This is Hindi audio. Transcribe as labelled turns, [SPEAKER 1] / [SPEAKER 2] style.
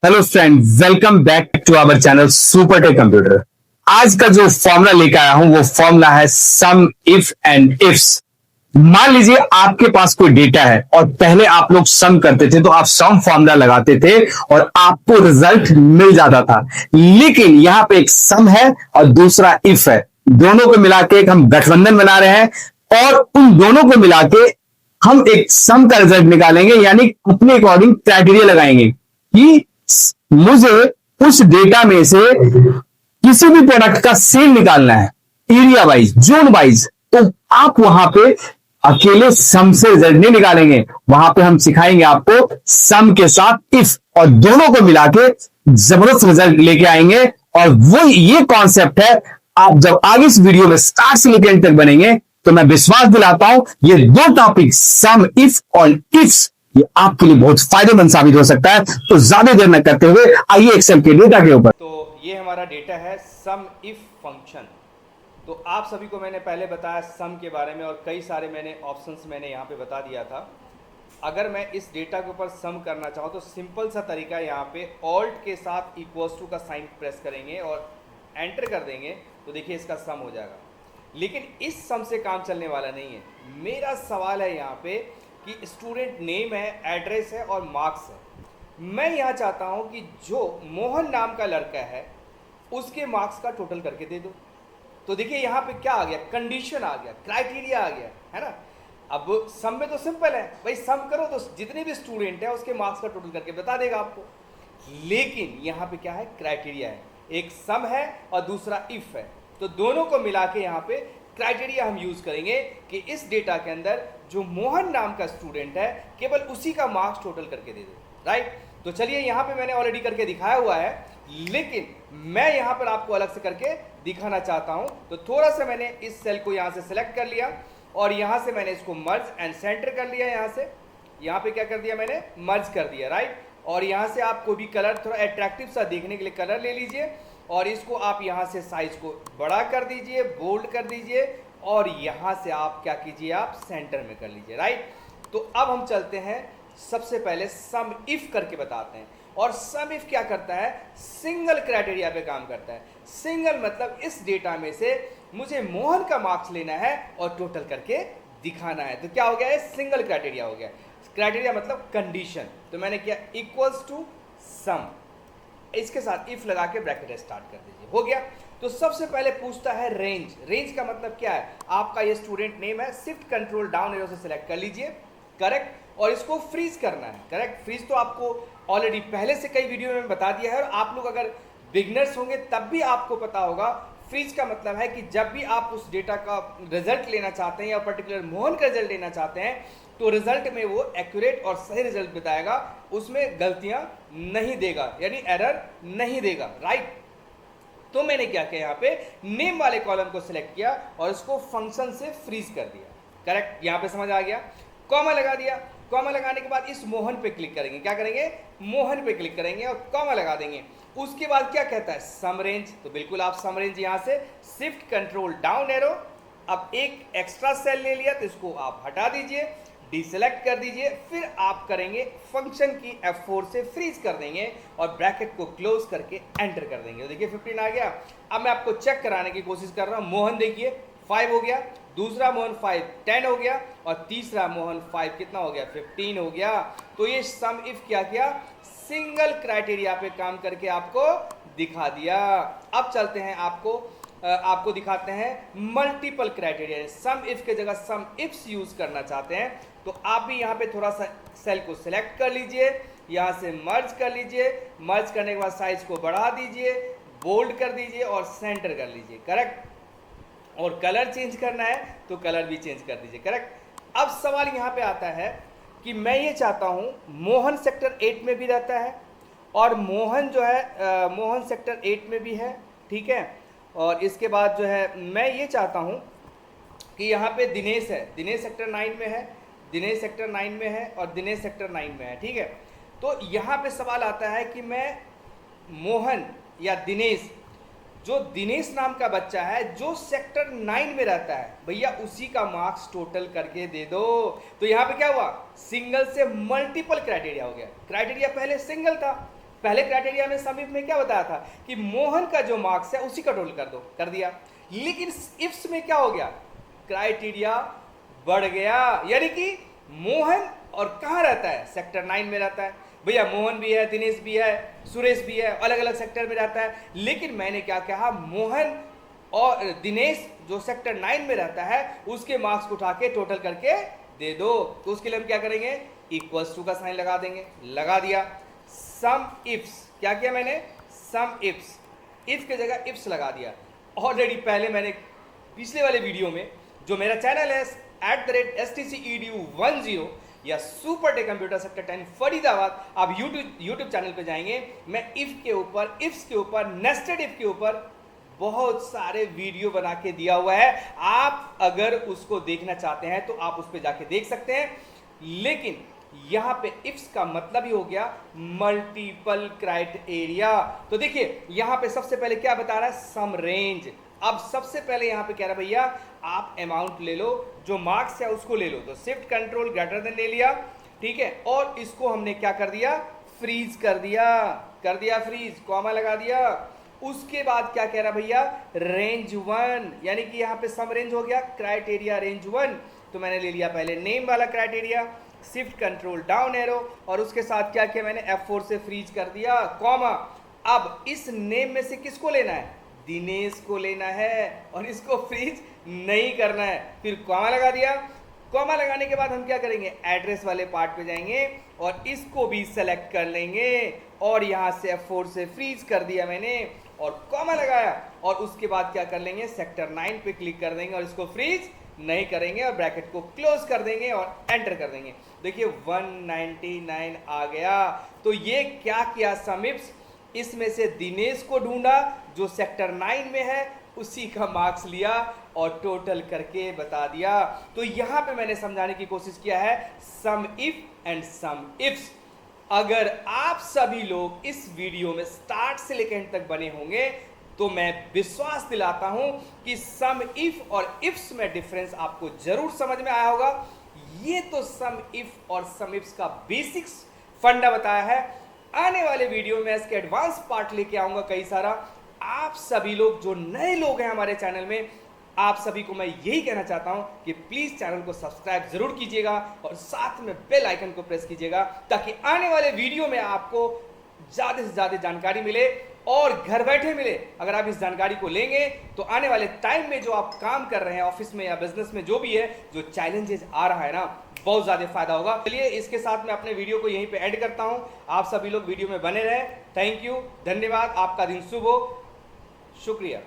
[SPEAKER 1] Hello friend, welcome back to our channel super tech computer. आज का जो फॉर्मूला लेकर आया हूं वो फॉर्मूला है सम इफ एंड इफ्स। मान लीजिए आपके पास कोई डेटा है और पहले आप लोग सम करते थे तो आप सम फॉर्मूला लगाते थे और आपको रिजल्ट मिल जाता था। लेकिन यहां पे एक सम है और दूसरा इफ है, दोनों को मिला के एक हम गठबंधन बना रहे हैं और उन दोनों को मिला के हम एक सम का रिजल्ट निकालेंगे, यानी अपने अकॉर्डिंग क्राइटेरिया लगाएंगे कि मुझे उस डेटा में से किसी भी प्रोडक्ट का सेल निकालना है, एरिया वाइज, जोन वाइज। तो आप वहां पे अकेले सम से रिजल्ट नहीं निकालेंगे, वहां पे हम सिखाएंगे आपको सम के साथ इफ, और दोनों को मिला के जबरदस्त रिजल्ट लेके आएंगे। और वो ये कॉन्सेप्ट है, आप जब आगे इस वीडियो में स्टार्ट से लेकर एंड तक बनेंगे तो मैं विश्वास दिलाता हूं ये दो टॉपिक सम इफ और इफ्स ये आपके लिए बहुत फायदेमंद साबित हो सकता है। तो ज्यादा देर न करते हुए आइए एक्सेल के डेटा के ऊपर।
[SPEAKER 2] तो ये हमारा डेटा है सम इफ फंक्शन। तो आप सभी को मैंने पहले बताया सम के बारे में और कई सारे मैंने ऑप्शंस मैंने यहाँ पे बता दिया था। अगर मैं इस डेटा के ऊपर सम करना चाहूँ तो सिंपल सा तरीका है, यहाँ पे ऑल्ट के साथ इक्वल्स टू का साइन प्रेस करेंगे और एंटर कर देंगे तो देखिए इसका सम हो जाएगा। लेकिन इस सम से काम चलने वाला नहीं है। मेरा सवाल है यहाँ पे कि स्टूडेंट नेम है, एड्रेस है और मार्क्स है। मैं यहाँ चाहता हूँ कि जो मोहन नाम का लड़का है उसके मार्क्स का टोटल करके दे दो। तो देखिए यहाँ पे क्या आ गया, कंडीशन आ गया, क्राइटेरिया आ गया, है ना। अब सम में तो सिंपल है भाई, सम करो तो जितने भी स्टूडेंट है उसके मार्क्स का टोटल करके बता देगा आपको। लेकिन यहाँ पे क्या है, क्राइटेरिया है। एक सम है और दूसरा इफ है, तो दोनों को मिला के यहाँ पे क्राइटेरिया हम यूज करेंगे कि इस डेटा के अंदर जो मोहन नाम का स्टूडेंट है केवल उसी का मार्क्स टोटल करके दे दो, राइट। तो चलिए यहाँ पे मैंने ऑलरेडी करके दिखाया हुआ है, लेकिन मैं यहाँ पर आपको अलग से करके दिखाना चाहता हूँ। तो थोड़ा सा मैंने इस सेल को यहाँ से सिलेक्ट कर लिया और यहाँ से मैंने इसको मर्ज एंड सेंटर कर लिया। यहाँ पे क्या कर दिया, मैंने मर्ज कर दिया, राइट। और यहाँ से आप कोई भी कलर थोड़ा अट्रैक्टिव सा देखने के लिए कलर ले लीजिए और इसको आप यहाँ से साइज को बड़ा कर दीजिए, बोल्ड कर दीजिए और यहाँ से आप क्या कीजिए, आप सेंटर में कर लीजिए, राइट। तो अब हम चलते हैं, सबसे पहले सम इफ करके बताते हैं। और सम इफ क्या करता है, सिंगल क्राइटेरिया पे काम करता है। सिंगल मतलब इस डेटा में से मुझे मोहन का मार्क्स लेना है और टोटल करके दिखाना है। तो क्या हो गया, है सिंगल क्राइटेरिया हो गया। क्राइटेरिया मतलब कंडीशन। तो मैंने किया इक्वल्स टू सम, इसके साथ इफ लगा के ब्रैकेट स्टार्ट कर दीजिए, हो गया। तो सबसे पहले पूछता है रेंज। रेंज का मतलब क्या है, आपका ये स्टूडेंट नेम है, शिफ्ट कंट्रोल डाउन एरो से सिलेक्ट कर लीजिए, करेक्ट। और इसको फ्रीज करना है, करेक्ट। फ्रीज तो आपको ऑलरेडी पहले से कई वीडियो में बता दिया है और आप लोग अगर बिगनर्स होंगे तब भी आपको पता होगा। फ्रीज का मतलब है कि जब भी आप उस डेटा का रिजल्ट लेना चाहते हैं या पर्टिकुलर मोहन का रिजल्ट लेना चाहते हैं तो रिजल्ट में वो एक्यूरेट और सही रिजल्ट बताएगा, उसमें गलतियां नहीं देगा, यानी एरर नहीं देगा, राइट। तो मैंने क्या किया, यहाँ पे नेम वाले कॉलम को सिलेक्ट किया और इसको फंक्शन से फ्रीज कर दिया, करेक्ट। यहाँ पे समझ आ गया, कॉमा लगा दिया। कॉमा लगाने के बाद इस मोहन पे क्लिक करेंगे, क्या करेंगे, मोहन पे क्लिक करेंगे और कॉमा लगा देंगे। उसके बाद क्या कहता है, सम रेंज। तो बिल्कुल आप सम रेंज यहाँ से शिफ्ट कंट्रोल डाउन एरो, अब एक एक्स्ट्रा सेल ले लिया तो इसको आप हटा दीजिए, डिसेलेक्ट कर दीजिए, फिर आप करेंगे फंक्शन की F4 से फ्रीज कर देंगे और ब्रैकेट को क्लोज करके एंटर कर देंगे। तो देखिए 15 आ गया। अब मैं आपको चेक कराने की कोशिश कर रहा हूं। मोहन देखिए 5 हो गया, दूसरा मोहन 5 10 हो गया और तीसरा मोहन 5 कितना हो गया, 15 हो गया। तो ये सम इफ क्या किया, सिंगल क्राइटेरिया पे काम करके आपको दिखा दिया। अब चलते हैं, आपको दिखाते हैं मल्टीपल क्राइटेरिया। सम इफ के जगह सम इफ्स यूज करना चाहते हैं तो आप भी यहाँ पे थोड़ा सा सेल को सिलेक्ट कर लीजिए, यहाँ से मर्ज कर लीजिए, मर्ज करने के बाद साइज को बढ़ा दीजिए, बोल्ड कर दीजिए और सेंटर कर लीजिए, करेक्ट। और कलर चेंज करना है तो कलर भी चेंज कर दीजिए, करेक्ट। अब सवाल यहाँ पे आता है कि मैं ये चाहता हूँ मोहन सेक्टर 8 में भी रहता है और मोहन जो है मोहन सेक्टर 8 में भी है, ठीक है। और इसके बाद जो है मैं ये चाहता हूँ कि यहाँ पे दिनेश है, दिनेश सेक्टर 9 में है, दिनेश सेक्टर 9 में है और दिनेश सेक्टर 9 में है, ठीक है। तो यहाँ पे सवाल आता है कि मैं मोहन या दिनेश, जो दिनेश नाम का बच्चा है जो सेक्टर 9 में रहता है, भैया उसी का मार्क्स टोटल करके दे दो। तो यहाँ पे क्या हुआ, सिंगल से मल्टीपल क्राइटेरिया हो गया। क्राइटेरिया पहले सिंगल था, पहले क्राइटेरिया में सम इफ में क्या बताया था कि मोहन का जो मार्क्स है उसी का टोटल कर दो, कर दिया। लेकिन इफ्स में क्या हो गया, क्राइटेरिया बढ़ गया, यानी कि मोहन और कहाँ रहता है, सेक्टर 9 में रहता है। भैया मोहन भी है, दिनेश भी है, सुरेश भी है, अलग अलग सेक्टर में रहता है। लेकिन मैंने क्या कहा, मोहन और दिनेश जो सेक्टर 9 में रहता है उसके मार्क्स को उठा के टोटल करके दे दो। तो उसके लिए हम क्या करेंगे, इक्वल्स टू का साइन लगा देंगे, लगा दिया। सम इफ्स, क्या किया मैंने, सम इफ्स, इफ की जगह इफ्स लगा दिया। ऑलरेडी पहले मैंने पिछले वाले वीडियो में, जो मेरा चैनल है @stcedu10 या super tech computer sector 10 Faridabad, आप यूट्यूब चैनल पे जाएंगे, मैं इफ के ऊपर, इफ्स के ऊपर, नेस्टेड इफ के ऊपर बहुत सारे वीडियो बना के दिया हुआ है। आप अगर उसको देखना चाहते हैं तो आप उस पर जाके देख सकते हैं। लेकिन यहां पे इफ्स का मतलब ही हो गया मल्टीपल क्राइटेरिया। तो देखिए यहां पे सबसे पहले क्या बता रहा है, सम रेंज। अब सबसे पहले यहां पे कह रहा है भैया आप अमाउंट ले लो, जो मार्क्स है उसको ले लो। तो शिफ्ट कंट्रोल ग्रेटर देन ले लिया, ठीक है, और इसको हमने क्या कर दिया, फ्रीज कर दिया फ्रीज, कॉमा लगा दिया। उसके बाद क्या कह रहा भैया, रेंज 1, यानी कि यहाँ पे सम रेंज हो गया, क्राइटेरिया रेंज 1। तो मैंने ले लिया पहले नेम वाला criteria, shift control down arrow, और उसके साथ क्या किया मैंने, F4 से फ्रीज कर दिया, कॉमा। अब इस नेम में से किसको लेना है, दिनेश को लेना है, और इसको फ्रीज नहीं करना है। फिर कॉमा लगा दिया। कॉमा लगाने के बाद हम क्या करेंगे, एड्रेस वाले पार्ट पे जाएंगे और इसको भी सेलेक्ट कर लेंगे, और यहाँ से F4 से फ्रीज कर दिया मैंने और कॉमा लगाया। और उसके बाद क्या कर लेंगे, सेक्टर 9 पे क्लिक कर देंगे और इसको फ्रीज नहीं करेंगे और ब्रैकेट को क्लोज कर देंगे और एंटर कर देंगे। देखिए 199 आ गया। तो ये क्या किया, सम इफ्स, इसमें से दिनेश को ढूंढा जो सेक्टर 9 में है, उसी का मार्क्स लिया और टोटल करके बता दिया। तो यहां पे मैंने समझाने की कोशिश किया है सम इफ एंड सम इफ्स। अगर आप सभी लोग इस वीडियो में स्टार्ट से लेकर एंड तक बने होंगे तो मैं विश्वास दिलाता हूं कि सम इफ और इफ्स में डिफरेंस आपको जरूर समझ में आया होगा। ये तो सम इफ और सम इफ्स का बेसिक्स फंडा बताया है। आने वाले वीडियो में इसके एडवांस पार्ट लेके आऊंगा कई सारा। आप सभी लोग जो नए लोग हैं हमारे चैनल में, आप सभी को मैं यही कहना चाहता हूं कि प्लीज चैनल को सब्सक्राइब जरूर कीजिएगा और साथ में बेल आइकन को प्रेस कीजिएगा, ताकि आने वाले वीडियो में आपको ज्यादा से ज्यादा जानकारी मिले और घर बैठे मिले। अगर आप इस जानकारी को लेंगे तो आने वाले टाइम में जो आप काम कर रहे हैं ऑफिस में या बिजनेस में, जो भी है, जो चैलेंजेस आ रहा है ना, बहुत ज्यादा फायदा होगा। चलिए इसके साथ मैं अपने वीडियो को यहीं पे एंड करता हूं। आप सभी लोग वीडियो में बने रहे। थैंक यू, धन्यवाद, आपका दिन शुभ हो, शुक्रिया।